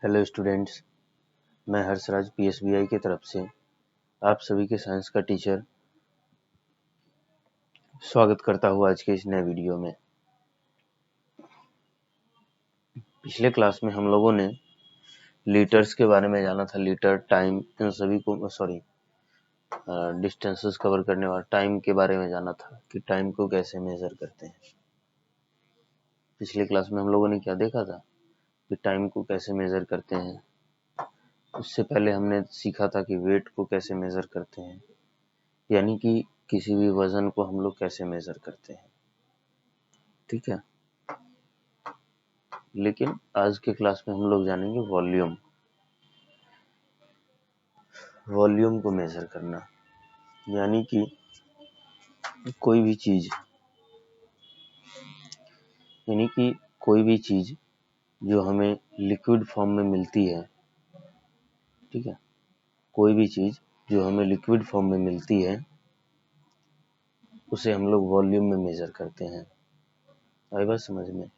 Hello students, मैं Harshraj PSBI की तरफ से आप सभी के साइंस का टीचर स्वागत करता हूँ आज के इस नए वीडियो में। पिछले क्लास में हम लोगों ने लीटर्स के बारे में जाना था। लीटर, टाइम, इन सभी को डिस्टेंसेस कवर करने वाला टाइम के बारे में जाना था कि टाइम को कैसे मेजर करते हैं। पिछले क्लास में हम लोगों ने क्या देखा था कि टाइम को कैसे मेजर करते हैं। उससे पहले हमने सीखा था कि वेट को कैसे मेजर करते हैं, यानी कि किसी भी वजन को हम लोग कैसे मेजर करते हैं। ठीक है, लेकिन आज के क्लास में हम लोग जानेंगे वॉल्यूम को मेजर करना, यानी कि कोई भी चीज जो हमें लिक्विड फॉर्म में मिलती है। ठीक है, कोई भी चीज जो हमें लिक्विड फॉर्म में मिलती है उसे हम लोग वॉल्यूम में मेजर करते हैं। आई बात समझ में?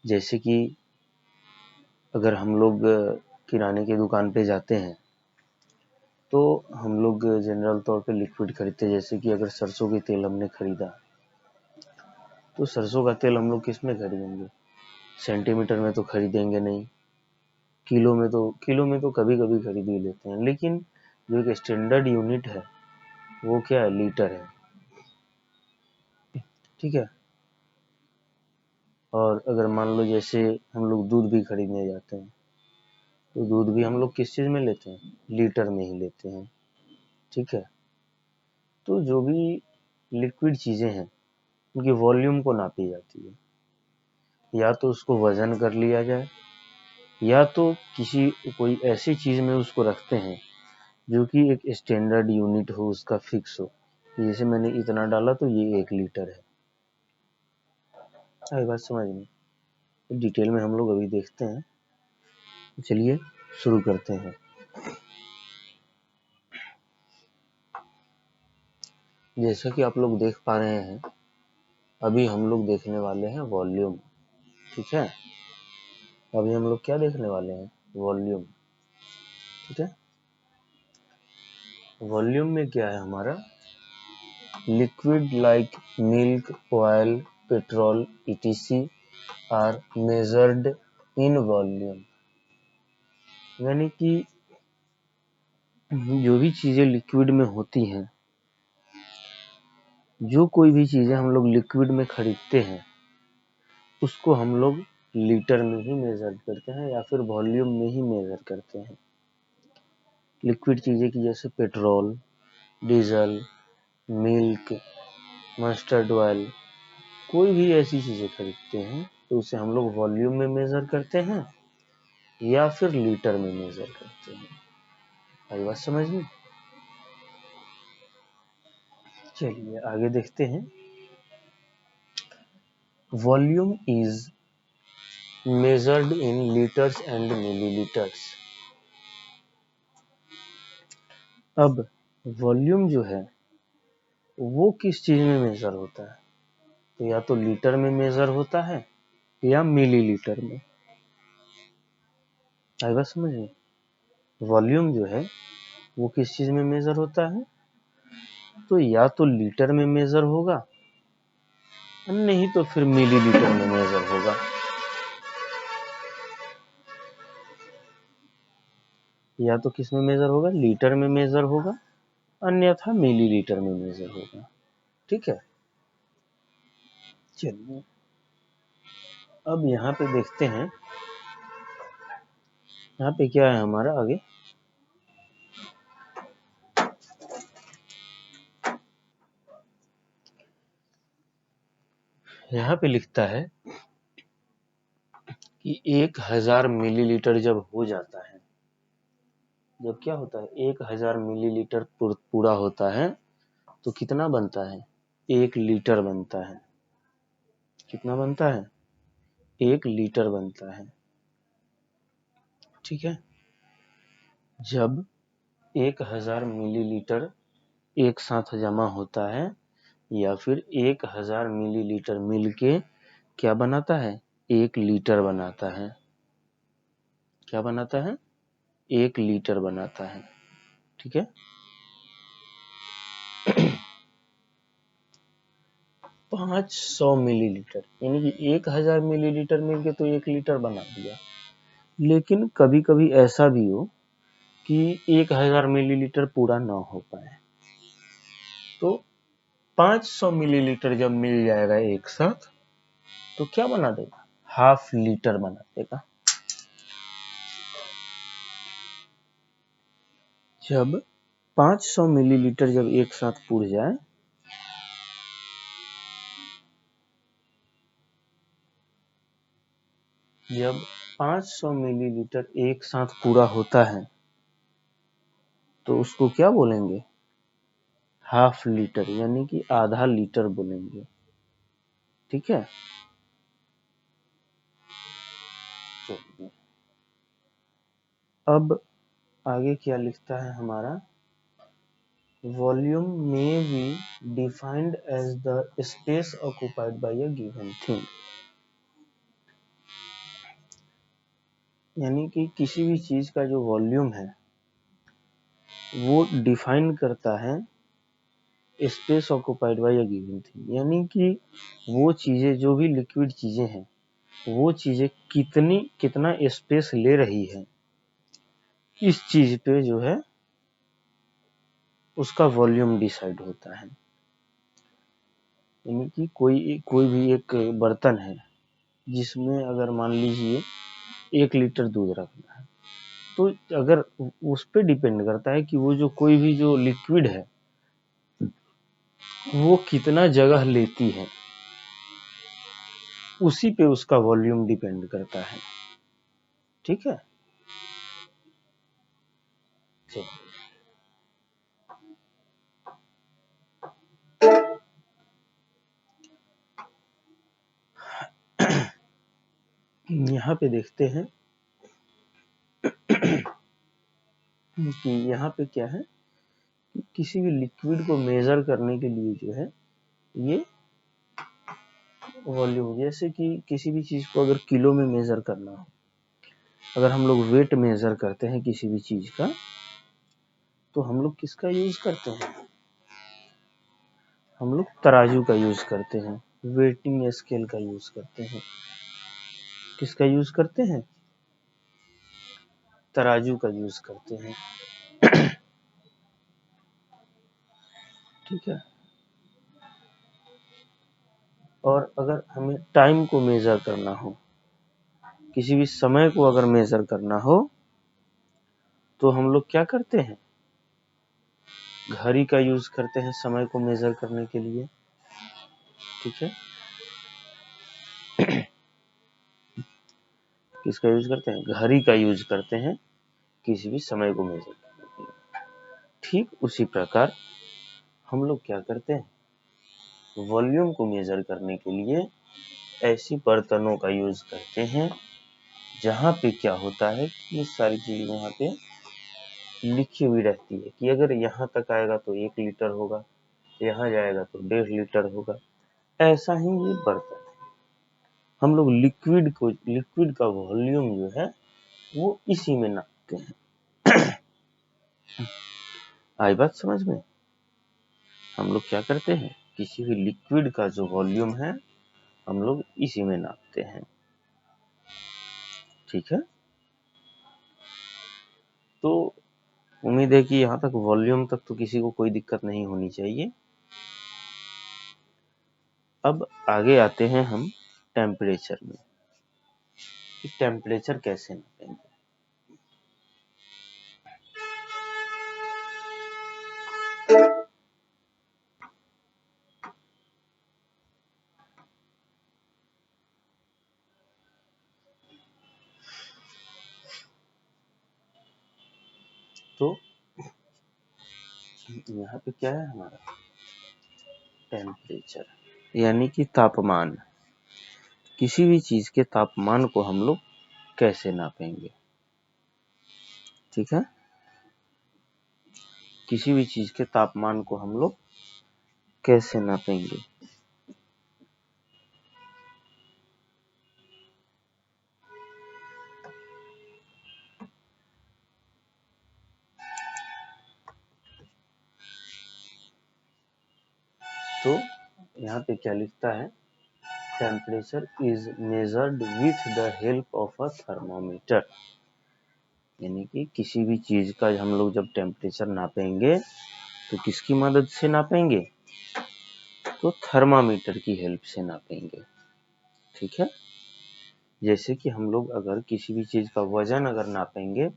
जैसे कि अगर हम लोग किराने की दुकान पे जाते हैं तो हम लोग जनरल तौर पे लिक्विड खरीदते हैं। जैसे कि अगर सरसों के तेल हमने खरीदा तो सरसों का तेल हम लोग किस में खरीदेंगे? सेंटीमीटर में तो खरीदेंगे नहीं, किलो में तो कभी कभी खरीद ही लेते हैं। लेकिन जो एक स्टैंडर्ड यूनिट है वो क्या है? लीटर है। ठीक है, और अगर मान लो जैसे हम लोग दूध भी खरीदने जाते हैं तो दूध भी हम लोग किस चीज में लेते हैं? लीटर में ही लेते हैं। ठीक है, तो जो भी लिक्विड चीजें हैं उनकी वॉल्यूम को नापी जाती है। या तो उसको वजन कर लिया जाए, या तो कोई ऐसी चीज में उसको रखते हैं जो कि एक स्टैंडर्ड यूनिट हो, उसका फिक्स हो। जैसे मैंने इतना डाला तो ये 1 लीटर है। आई बात समझ में? डिटेल में हम लोग अभी देखते हैं। चलिए शुरू करते हैं। जैसा कि आप लोग देख पा रहे हैं, अभी हम लोग देखने वाले हैं वॉल्यूम। ठीक है, अभी हम लोग क्या देखने वाले हैं? वॉल्यूम। ठीक है, वॉल्यूम में क्या है हमारा? Liquid like milk, oil, petrol etc are measured in volume. यानी कि जो भी चीजें लिक्विड में होती हैं, जो कोई भी चीजें हम लोग लिक्विड में खरीदते हैं उसको हम लोग लीटर में ही मेजर करते हैं या फिर वॉल्यूम में ही मेजर करते हैं। लिक्विड चीजें की जैसे petrol, diesel, milk, mustard oil, कोई भी ऐसी चीजें खरीदते हैं तो उसे हम लोग वॉल्यूम में मेजर करते हैं या फिर लीटर में मेजर करते हैं। आई बात समझ में? चलिए आगे देखते हैं। Volume is measured in litres and millilitres. अब वॉल्यूम जो है वो किस चीज में मेजर होता है? तो या तो लीटर में मेजर होता है या मिलीलीटर में। आई बात समझ में? वॉल्यूम जो है वो किस चीज में मेजर होता है? तो या तो लीटर में मेजर होगा, नहीं तो फिर मिलीलीटर में मेजर होगा। या तो किस में मेजर होगा? लीटर में मेजर होगा, अन्यथा मिलीलीटर में मेजर होगा। ठीक है, चलिए अब यहाँ पे देखते हैं। यहाँ पे क्या है हमारा आगे? यहाँ पे लिखता है कि 1000 मिलीलीटर जब हो जाता है, जब क्या होता है? 1000 मिलीलीटर पूरा होता है तो कितना बनता है? 1 लीटर बनता है। कितना बनता है? 1 लीटर बनता है। ठीक है, जब 1000 मिलीलीटर एक साथ जमा होता है या फिर 1000 मिलीलीटर मिलके क्या बनाता है? 1 लीटर बनाता है। क्या बनाता है? 1 लीटर बनाता है। ठीक है, 500 मिलीलीटर यानी कि 1000 मिलीलीटर मिलके तो 1 लीटर बना दिया। लेकिन कभी कभी ऐसा भी हो कि 1000 मिलीलीटर पूरा ना हो पाए, तो 500 मिलीलीटर जब मिल जाएगा एक साथ तो क्या बना देगा? हाफ लीटर बना देगा। जब 500 मिलीलीटर जब एक साथ पूर जाए जब 500 मिलीलीटर एक साथ पूरा होता है तो उसको क्या बोलेंगे? हाफ लीटर यानी कि आधा लीटर बोलेंगे। ठीक है, तो अब आगे क्या लिखता है हमारा? वॉल्यूम में be defined as the space occupied by a given thing, यानी कि किसी भी चीज का जो वॉल्यूम है वो डिफाइन करता है space occupied by a given thing, यानी कि वो चीजें, जो भी लिक्विड चीजें हैं, वो चीजें कितना स्पेस ले रही है, इस चीज पे जो है उसका वॉल्यूम डिसाइड होता है। यानी कि कोई भी एक बर्तन है जिसमें अगर मान लीजिए 1 लीटर दूध रखना है, तो अगर उस पे डिपेंड करता है कि वो जो कोई भी जो लिक्विड है वो कितना जगह लेती है, उसी पे उसका वॉल्यूम डिपेंड करता है। ठीक है, यहाँ पे देखते हैं कि यहाँ पे क्या है, किसी भी लिक्विड को मेजर करने के लिए जो है ये वॉल्यूम, जैसे कि किसी भी चीज को अगर किलो में मेजर करना हो, अगर हम लोग वेट मेजर करते हैं किसी भी चीज का, तो हम लोग किसका यूज करते हैं? हम लोग तराजू का यूज करते हैं, वेटिंग स्केल का यूज करते हैं। किसका यूज करते हैं? तराजू का यूज करते हैं। ठीक है, और अगर हमें टाइम को मेजर करना हो, किसी भी समय को अगर मेजर करना हो, तो हम लोग क्या करते हैं? घड़ी का यूज करते हैं समय को मेजर करने के लिए। ठीक है, किसका यूज करते हैं? घड़ी का यूज करते हैं किसी भी समय को मेजर करने के लिए। ठीक उसी प्रकार हम लोग क्या करते हैं? वॉल्यूम को मेजर करने के लिए ऐसी बर्तनों का यूज करते हैं जहां पे क्या होता है, ये सारी चीजें वहां पे लिखी हुई रहती है कि अगर यहाँ तक आएगा तो 1 लीटर होगा, यहाँ जाएगा तो 1.5 लीटर होगा। ऐसा ही ये बर्तन है। हम लोग लिक्विड का वॉल्यूम जो है वो इसी में नापते हैं। आई बात समझ में? हम लोग क्या करते हैं? किसी भी लिक्विड का जो वॉल्यूम है हम लोग इसी में नापते हैं। ठीक है, तो उम्मीद है कि यहाँ तक वॉल्यूम तक तो किसी को कोई दिक्कत नहीं होनी चाहिए। अब आगे आते हैं हम टेम्परेचर में, कि टेम्परेचर कैसे नापेंगे। तो यहाँ पे क्या है हमारा? टेम्परेचर यानी कि तापमान। किसी भी चीज के तापमान को हम लोग कैसे नापेंगे? ठीक है, किसी भी चीज के तापमान को हम लोग कैसे नापेंगे? तो यहाँ पे क्या लिखता है, temperature is measured with the help of a thermometer, यानी कि किसी भी चीज का हम लोग जब टेम्परेचर नापेंगे तो किसकी मदद से नापेंगे, तो थर्मामीटर की हेल्प से नापेंगे। ठीक है, जैसे कि हम लोग अगर किसी भी चीज का वजन अगर नापेंगे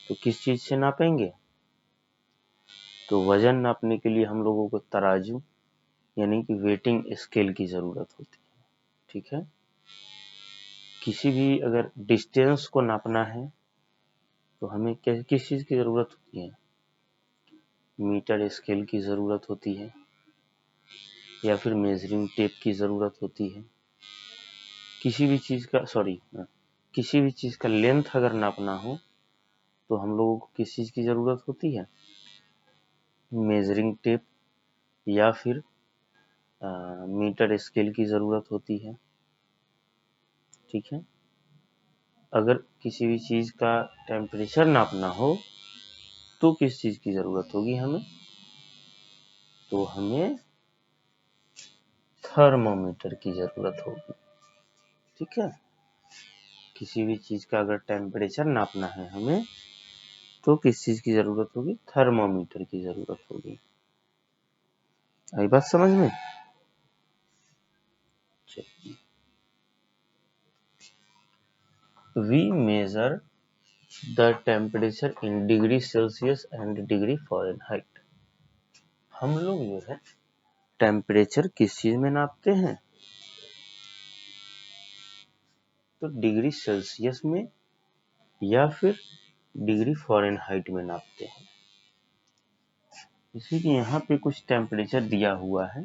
तो किस चीज से नापेंगे, तो वजन नापने के लिए हम लोगों को तराजू यानी कि वेटिंग स्केल की जरूरत होती है। ठीक है, किसी भी अगर डिस्टेंस को नापना है तो हमें किस चीज की जरूरत होती है, मीटर स्केल की जरूरत होती है या फिर मेजरिंग टेप की जरूरत होती है। किसी भी चीज का लेंथ अगर नापना हो तो हम लोगों को किस चीज की जरूरत होती है, मेजरिंग टेप या फिर मीटर स्केल की जरूरत होती है। ठीक है, अगर किसी भी चीज का टेम्परेचर नापना हो तो किस चीज की जरूरत होगी हमें, तो हमें थर्मोमीटर की जरूरत होगी। ठीक है, किसी भी चीज का अगर टेम्परेचर नापना है हमें तो किस चीज की जरूरत होगी, थर्मोमीटर की जरूरत होगी। आई बात समझ में। We measure the temperature in degree Celsius and degree Fahrenheit। हम लोग जो है टेम्परेचर किस चीज में नापते हैं, तो डिग्री सेल्सियस में या फिर डिग्री फ़ारेनहाइट में नापते हैं। जैसे कि यहाँ पे कुछ टेम्परेचर दिया हुआ है,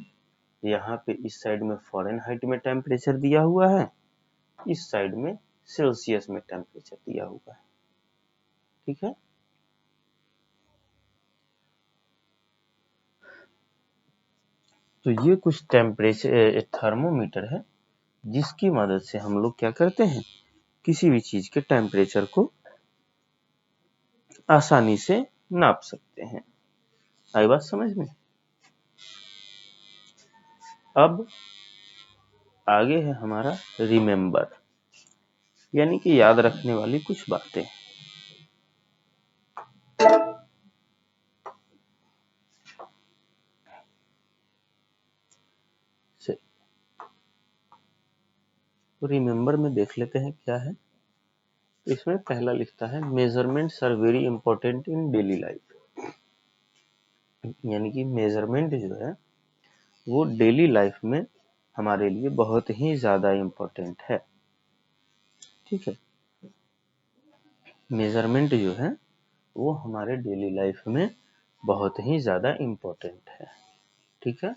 यहाँ पे इस साइड में फ़ारेनहाइट में टेम्परेचर दिया हुआ है, इस साइड में सेल्सियस में टेम्परेचर दिया हुआ है। ठीक है, तो ये कुछ टेम्परेचर थर्मोमीटर है जिसकी मदद से हम लोग क्या करते हैं, किसी भी चीज के टेम्परेचर को आसानी से नाप सकते हैं। आई बात समझ में। अब आगे है हमारा रिमेम्बर, यानी कि याद रखने वाली कुछ बातें। तो रिमेम्बर में देख लेते हैं क्या है। इसमें पहला लिखता है measurements are very important in daily life, यानी कि मेजरमेंट जो है वो डेली लाइफ में हमारे लिए बहुत ही ज्यादा इंपॉर्टेंट है। ठीक है, मेजरमेंट जो है वो हमारे डेली लाइफ में बहुत ही ज्यादा इंपॉर्टेंट है। ठीक है,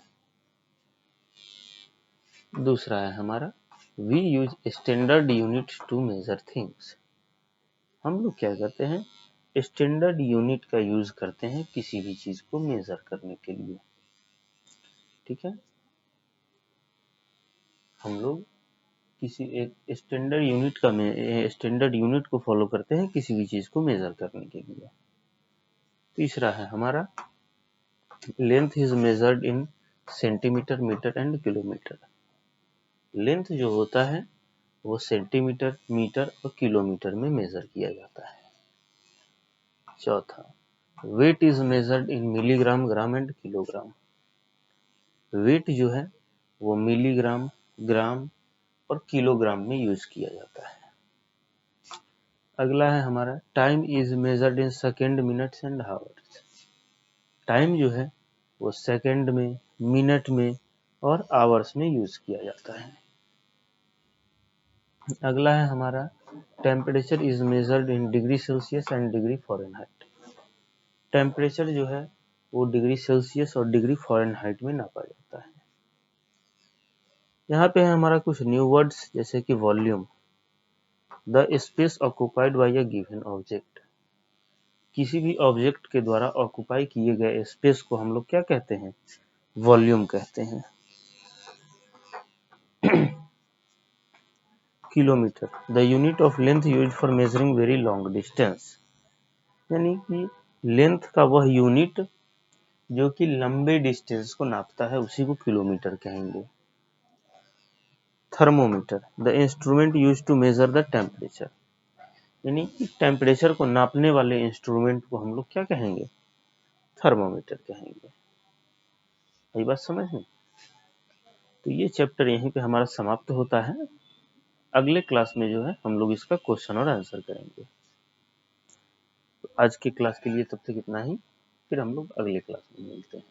दूसरा है हमारा we use standard unit to measure things. हम लोग क्या करते हैं, स्टैंडर्ड यूनिट का यूज करते हैं किसी भी चीज को मेजर करने के लिए। ठीक है, हम लोग किसी एक स्टैंडर्ड यूनिट को फॉलो करते हैं किसी भी चीज को मेजर करने के लिए। तीसरा है हमारा length is measured in centimetre, metre and kilometre. Length जो होता है वो सेंटीमीटर, मीटर और किलोमीटर में मेजर किया जाता है। चौथा, weight is measured in milligram, gram and kilogram. Weight जो है वो मिलीग्राम, ग्राम और किलोग्राम में यूज किया जाता है। अगला है हमारा time is measured in second, minutes and hours. Time जो है वो सेकेंड में, मिनट में और आवर्स में यूज किया जाता है। अगला है हमारा temperature is measured in degree Celsius and degree Fahrenheit. Temperature जो है वो डिग्री सेल्सियस और डिग्री फ़ारेनहाइट में नापा जाता है। यहाँ पे है हमारा कुछ न्यू वर्ड्स जैसे कि volume, the space occupied by a given object. किसी भी ऑब्जेक्ट के द्वारा ऑक्युपाई किए गए स्पेस को हम लोग क्या कहते हैं, वॉल्यूम कहते हैं। Kilometre, the unit of length used for measuring very long distance, यानी कि लेंथ का वह यूनिट जो कि लंबे डिस्टेंस को नापता है उसी को किलोमीटर कहेंगे। Thermometer, the instrument used to measure the temperature, यानी कि टेम्परेचर को नापने वाले इंस्ट्रूमेंट को हम लोग क्या कहेंगे? थर्मोमीटर कहेंगे। यही बात समझ में? तो ये चैप्टर यहीं पे हमारा समाप्त होता है। अगले क्लास में जो है हम लोग इसका क्वेश्चन और आंसर करेंगे। तो आज की क्लास के लिए तब तक इतना ही, फिर हम लोग अगले क्लास में मिलते हैं।